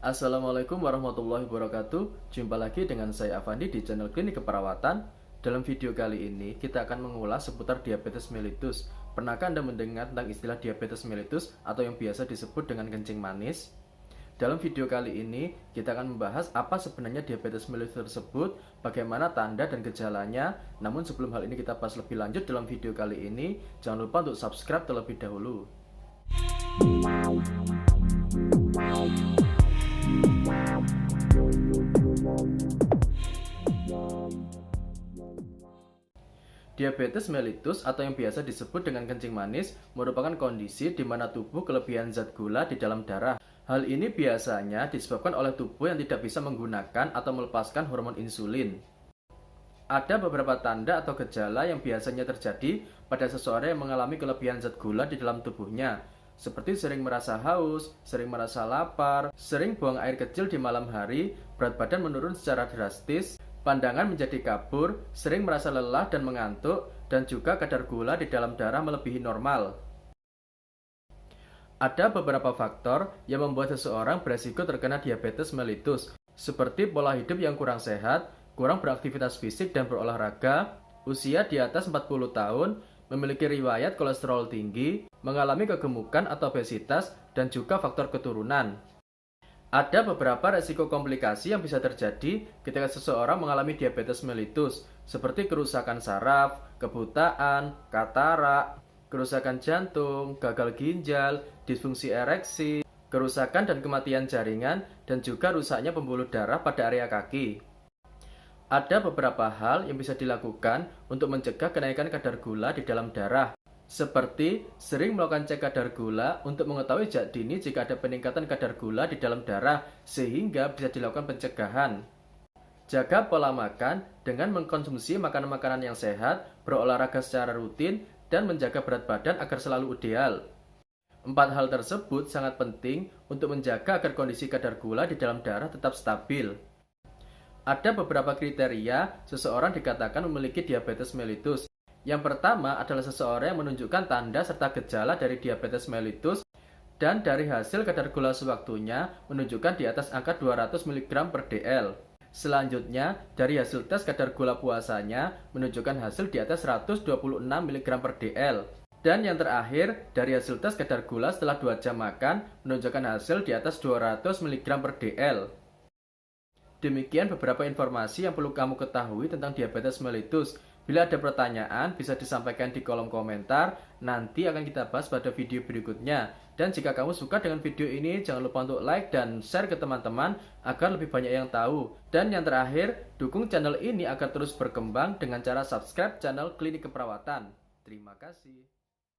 Assalamualaikum warahmatullahi wabarakatuh. Jumpa lagi dengan saya Avandi di channel Klinik Keperawatan. Dalam video kali ini kita akan mengulas seputar diabetes mellitus. Pernahkah Anda mendengar tentang istilah diabetes mellitus atau yang biasa disebut dengan kencing manis? Dalam video kali ini kita akan membahas apa sebenarnya diabetes mellitus tersebut, bagaimana tanda dan gejalanya. Namun sebelum hal ini kita bahas lebih lanjut dalam video kali ini, jangan lupa untuk subscribe terlebih dahulu. Diabetes mellitus atau yang biasa disebut dengan kencing manis merupakan kondisi di mana tubuh kelebihan zat gula di dalam darah. Hal ini biasanya disebabkan oleh tubuh yang tidak bisa menggunakan atau melepaskan hormon insulin. Ada beberapa tanda atau gejala yang biasanya terjadi pada seseorang yang mengalami kelebihan zat gula di dalam tubuhnya, seperti sering merasa haus, sering merasa lapar, sering buang air kecil di malam hari, berat badan menurun secara drastis, pandangan menjadi kabur, sering merasa lelah dan mengantuk, dan juga kadar gula di dalam darah melebihi normal. Ada beberapa faktor yang membuat seseorang beresiko terkena diabetes mellitus, seperti pola hidup yang kurang sehat, kurang beraktivitas fisik dan berolahraga, usia di atas 40 tahun, memiliki riwayat kolesterol tinggi, mengalami kegemukan atau obesitas, dan juga faktor keturunan. Ada beberapa resiko komplikasi yang bisa terjadi ketika seseorang mengalami diabetes mellitus, seperti kerusakan saraf, kebutaan, katarak, kerusakan jantung, gagal ginjal, disfungsi ereksi, kerusakan dan kematian jaringan, dan juga rusaknya pembuluh darah pada area kaki. Ada beberapa hal yang bisa dilakukan untuk mencegah kenaikan kadar gula di dalam darah, seperti sering melakukan cek kadar gula untuk mengetahui sejak dini jika ada peningkatan kadar gula di dalam darah sehingga bisa dilakukan pencegahan. Jaga pola makan dengan mengkonsumsi makanan-makanan yang sehat, berolahraga secara rutin, dan menjaga berat badan agar selalu ideal. 4 hal tersebut sangat penting untuk menjaga agar kondisi kadar gula di dalam darah tetap stabil. Ada beberapa kriteria seseorang dikatakan memiliki diabetes mellitus. Yang pertama adalah seseorang yang menunjukkan tanda serta gejala dari diabetes mellitus dan dari hasil kadar gula sewaktunya menunjukkan di atas angka 200 mg per dl. Selanjutnya, dari hasil tes kadar gula puasanya menunjukkan hasil di atas 126 mg per dl. Dan yang terakhir, dari hasil tes kadar gula setelah 2 jam makan menunjukkan hasil di atas 200 mg per dl. Demikian beberapa informasi yang perlu kamu ketahui tentang diabetes mellitus. Bila ada pertanyaan, bisa disampaikan di kolom komentar. Nanti akan kita bahas pada video berikutnya. Dan jika kamu suka dengan video ini, jangan lupa untuk like dan share ke teman-teman agar lebih banyak yang tahu. Dan yang terakhir, dukung channel ini agar terus berkembang dengan cara subscribe channel Klinik Keperawatan. Terima kasih.